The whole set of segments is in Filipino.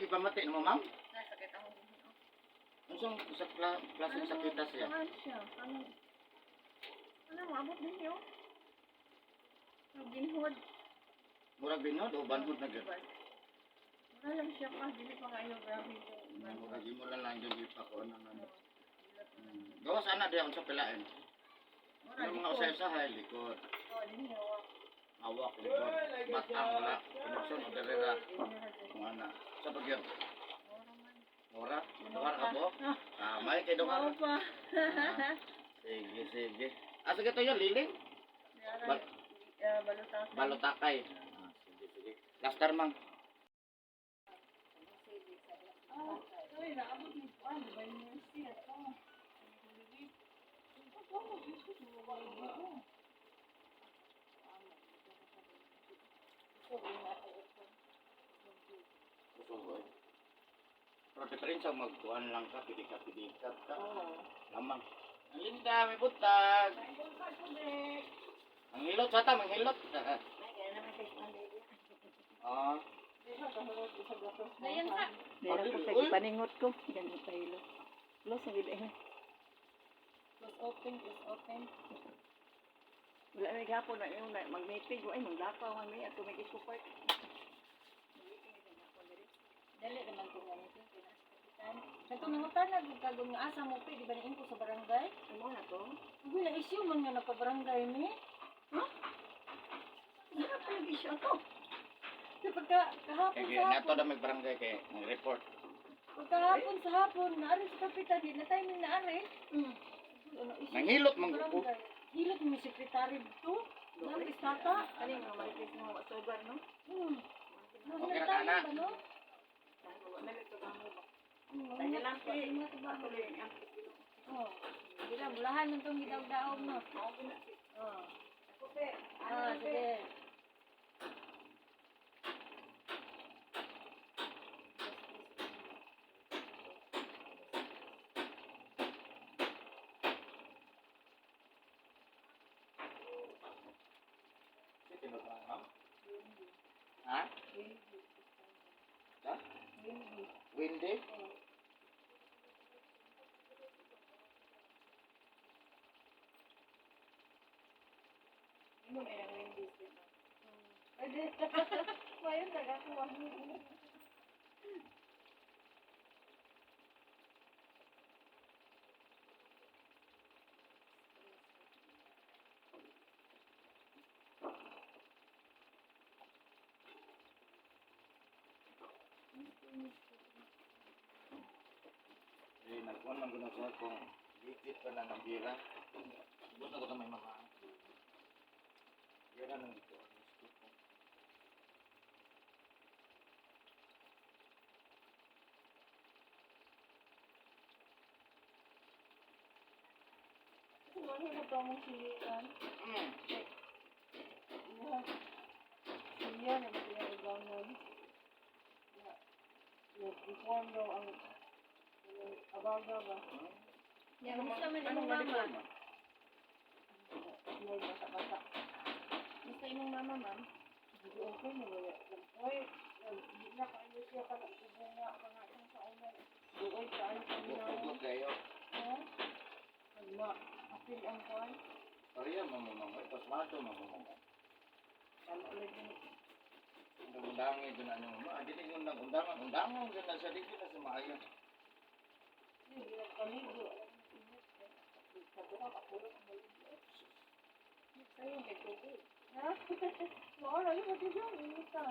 ipamati mo, ma'am? Nasakit ako din. Unsang sa klaseng sakita siya? Ano siya? Ano maabot din yun? Ginhod. Murag binod o banhod na gid? Wala lang siya pa, dili pa kayo grabe yung Murag imo lang yung ipa ko ano. Gawas ana diha unsa pilaen? Ano mga usay-usahay likod? Oh, din hawak. Hawak likod. Batang wala. Pinukson o derera. Kung ana. Sa bagyo? Ora? Duhar ka po? May kay duhar. Oo pa. Sige, sige. Sige to yun, liling? Balutakay. Balutakay. Sige, sige. Laster mang. Uy, naabot ni Juan, ba yung siya to? Pero diferensya magkuhan lang ka, pidikat ka. Lamang. Ang linda, may butag. Ang hilot sa ta, ang hilot. Dayan sa. Dahil ako sa paningot ko, ganun pa hilo. Close ang gila eh. Close open. Wala na gapon na yung mag-meeting ko ay maglakaw man may ato may isuport. Dali naman ko ngayon ito. Nagtunangutan na kagod nga asa mo pa, di ba na ko sa barangay? Ano na to? Uy, na-issue man nga nagpa-barangay ni. Ha? Wala pa nag-issue ako. Kapag kahapon Kaya sa nato hapon, na mag-barangay kay report. pagkahapon sa hapon, naari sa kapitan, di na tayo ni naari. Manghilot, manggupo. Hilot mo sekretary dito. Nang istata. Ano yung mga marites na masugan, no? Okay na ka na. Wala na ito ba mo ba? Tanya lang po eh. Ako rin ang Oh, sila mulahan ng tong gidaw-daog no. Oh. Ako pe. Sige. Ha? Ha? Windy? Mo na yung Wendy's dito. Pwede. Mayroon tagakuha mo. Nagkuhan lang ko na siya kung dikit pa na ng bira. Buta ko na may mahal. Bira nang dito. Ano mo pa mong silihan? Siya na pinagagamon. Nag-inform daw ang abaga ba? Yan, gusto naman imong mama. May basa-basa. Gusto imong mama, ma'am? Hindi okay na wala. Oy, hindi na kayo siya ka nagsubunga ka nga yung sa unan. Doon kayo sa Bukod kayo. Apil ang kuwan. Pariya mamamamay. Pasmato mamamamay. Tama ulit yun. Undangin doon na nyo. Dili undangan. Undangan doon na sa dili na sa maayo. Hindi na paligo. Sabi ko, kapulot ang maligo. Sa'yo, may tubig. Ha? Mawala yun, pati dyan. Init ka.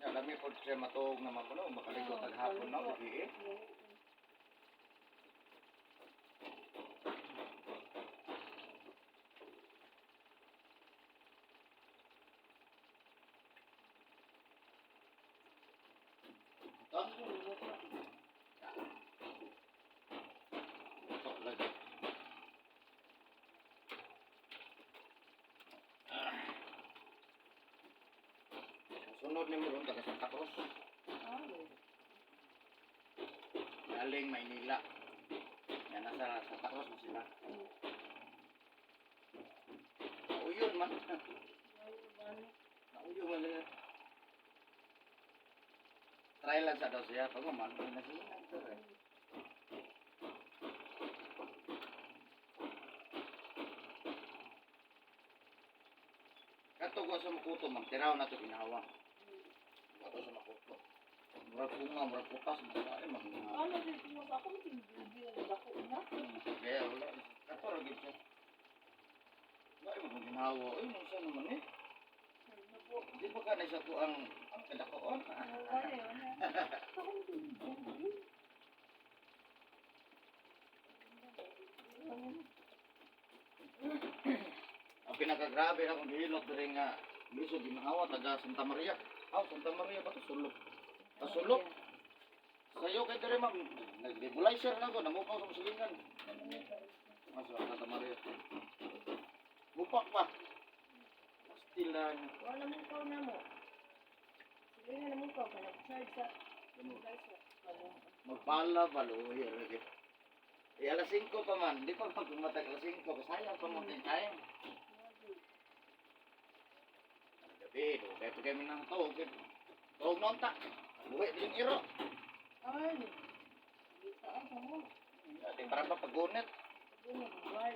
Alam mo po siya matuog na mamuno. Makaligo taghapon na. Hindi eh. Sunod ni mo ron taga Santa Cruz. Galing Maynila. Yan nasa Santa Cruz na sila. Nauyon man. Nauyon man nila. Try lang sa daw siya. Pag mamalo na sila. Katugo sa makuto, magtiraw na ito ginawa. Kato sa makuto. Murag bunga, murag putas, ay maghinga. Ano din mo sa ako hindi ako na. Kaya wala. Kato lagi siya. Ay, maging ginawa. Ay, nung siya naman eh. Di ba ka na siya ko ang kadakoon? Ang pinakagrabe na kung gihilot diri nga biso ginawa taga Santa Maria. Santa Maria ba to sulok? Sulok. Sayo kay diri ma'am, nag-nebulizer na ko, namupaw sa musilingan. Santa Maria. Bupak pa. Pastilan. Wala mo ko na mo. Sige na mo ko kana charge sa Magpala baluya lagi. Alas 5 pa man, di pa magmatag alas 5, sayang pa mo din time. Gabi, kaya pa kami nang tawag. Tawag nonta. Buwi din iro. ay. Saan ka mo? Di para pa pagunit. Ano why?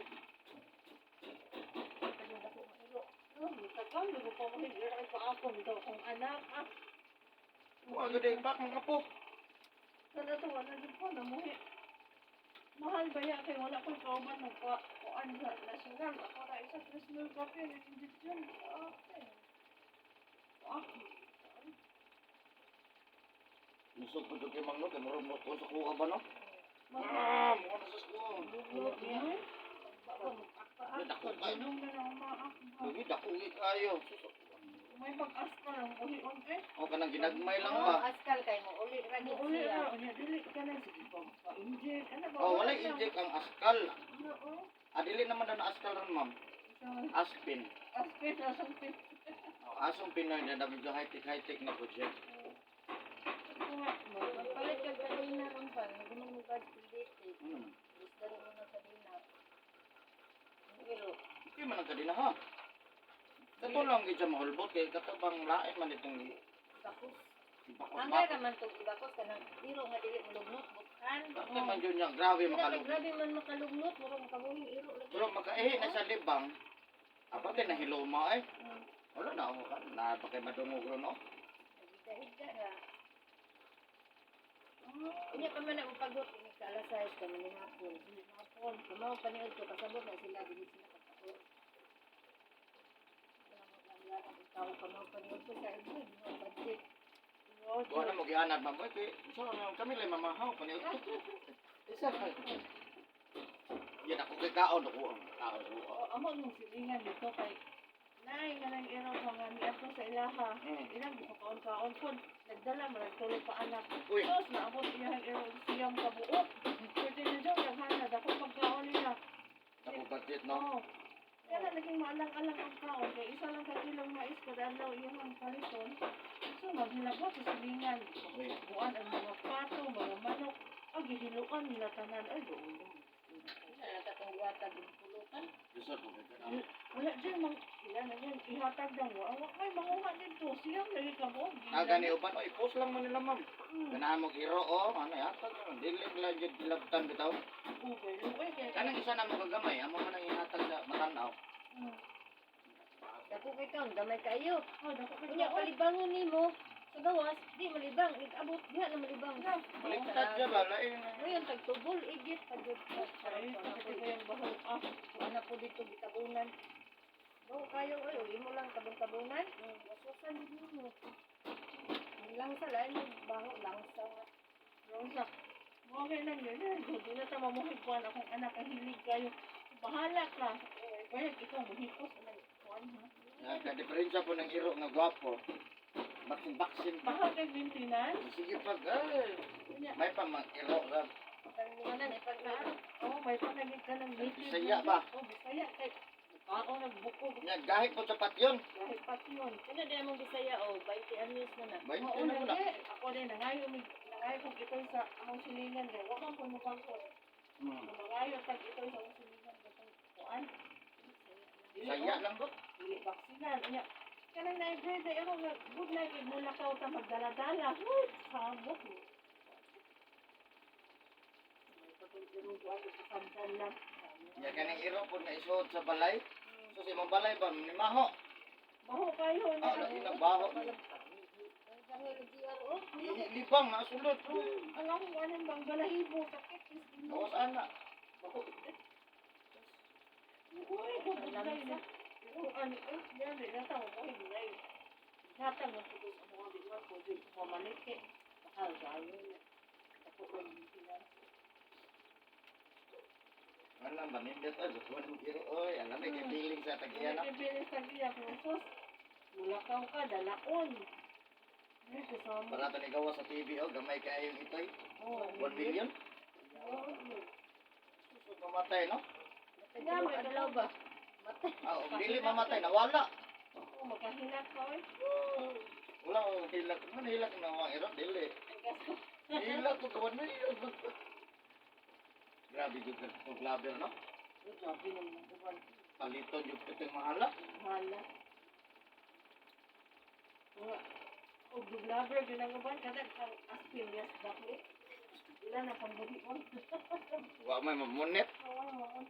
Takam ko pa mo hindi ra pa ako nito kung anak ah. Wa gud ay bak ang kapok. Kada to wala din ko na mo. Mahal ba ya kay wala ko kauban ng kuan sa national ako ra isa Christmas cafe ng injection. Okay. Nusog po kay Manglo, kay murong mo sa kuha ba no? Mo na sa school. Dako kayo. Dako kayo. May pag-as ka lang, uli on eh. O kanang ginagmay lang ba? Askal kay mo uli ra gid Uli siya. na, dili ka na sige pa-inject. Ano ba? Wala inject ang askal. Oo. Dili naman na askal ron ma'am. Aspin. Aspect na something. Asong Pinoy na medyo high-tech na po siya. Magpalit ka kanina ron pa, nagumang mo ba dito. Gusto mo na sa dina. Pero Hindi man ang kadina ha. Kato lang gid siya mahulbot kay kato bang lain man itong bakos. bakos Ang bakos. ra man tog bakos kanang diro nga dili mulugnot butkan. Kato man yun niya grabe Kaya makalubot. grabe man makalugnot, murag makabuhing iro lagi. Pero makaihi na sa libang. Apate na hiloma ay. Wala na ako ka. Na bakay madungog ron no? Higda ra. Unya pa man ang pagod ni kalasay ka man ni hapon. Hapon, kumaw pa niud ko kasabot na sila dili sila kapatid. Tao kumaw pa niud ko sa ibo, no budget. Wala mo gihanap ma'am. Okay. So kami lang mamahaw pa niya. Isa pa. Yan ako kay kaon ako. Kaon ako. Amo nung silingan dito kay nay nga nang ero ko nga niadto sa ilaha. Ilang kaon-kaon pud nagdala man nagtuloy pa anak. Uy. Tos naabot niya ang ero siyang kabuot. Pwede na daw naghanad ako pagkaon nila. Ako budget no. Oo. Kaya na naging maalang-alang ang kaon. Kaya isa lang ka kilong mais kada adlaw iyang kalison. So maghilabot sa silingan. Uy. Buan ang mga pato, mga manok. Gihiluan nila tanan. Ay, doon. Wala ta kong wata din pulutan. Bisa ko kay Wala dyan, ilan na yan, ihatag lang mo. Awak may manguha dito, siyang lagi ka mo. gani uban oy post lang man nila ma'am. Ganahan mo giro ano yata dili lang jud dilabtan bitaw. Ugay, lugay kaya. Kanang isa na mo kagamay amo man ang ihatag sa matanaw. Dako kay kaon gamay kayo. Oh, dako ka Unya palibangon nimo sa gawas, di malibang, abot diha na malibang. Baliktad siya ba lain. Ngayon tagtubol igit pagod Ay, pati ko yung bahal. ana po dito gitabunan. Bawo kayo oy, uli mo lang tabong-tabunan. Wasusan din mo. Lang sa lain baho lang sa Rosa, okay lang yun. Hindi na sa mamuhigkuhan akong anak ang hilig kayo. Bahala ka. Kaya ikaw, muhikos. Kuhan ha. Nagka-diferensya po ng iro nga gwapo. Baksin pa. Mahal kay maintenance. Sige pag may pa mang iro ra. Tanungan ni pagkaan. Oo, may panagig ka ng native. Bisaya ba? Oo, Bisaya. Kay, ako nagbuko. Nya gahit po sa patyon. Kahit pati yun. Ano din mong Bisaya o 20 anyos na na. Bay Oo, ano mo na. Ako din, nangayo kong ito sa among silingan. Kaya huwag kang punukang ko. Nangayo tag ito sa among silingan. Kuhan. Saya lang po. Dili baksinan. Kaya, Kanang na-everyday ako nga, good na gid mo nakaw ta magdala-dala. Uy, sabot mo. May patulong ko ako sa samdan lang. Ya kanang iro po na isuod sa balay. So si mong balay ba ni maho? Baho kayo na. Ah, lagi nagbaho. Ang dami ng GRO. Libang na sulod. Ang akong anong bang balahibo, sakit. Bawas ana. Uy, kapag na yun. Kung ano, yan, natawag ko, hindi na yun. Natang mo po sa mga bilang ko, di ko malike. Bakal gawin na. Ako ko yung sila. Ano ba nindot ay buwan mo iro oy, alam ni kay feeling sa tagiyan. May pipilis sa giya ko, sus. Mulakaw ka, dalaon. Ay, kasama. Para to ni gawa sa TV oh, gamay kay yung itoy. Oo, 1 million. Oo, So mamatay no? Kaya may dalaw ba? Ah, oh, dili mamatay nawala. Oo, makahinat ka, oy. Wala ko hilak, man hilak na wa iro dili. Hilak ko 1 million. Grabe jud ka og laber no? Uy, sabi naman, buwan. Palito jud kitong mahala. Hala. Nga, o vlogger ginagawan kada ang aspilias dako. Wala na pang buhi on. Wa may mamunit. Oo,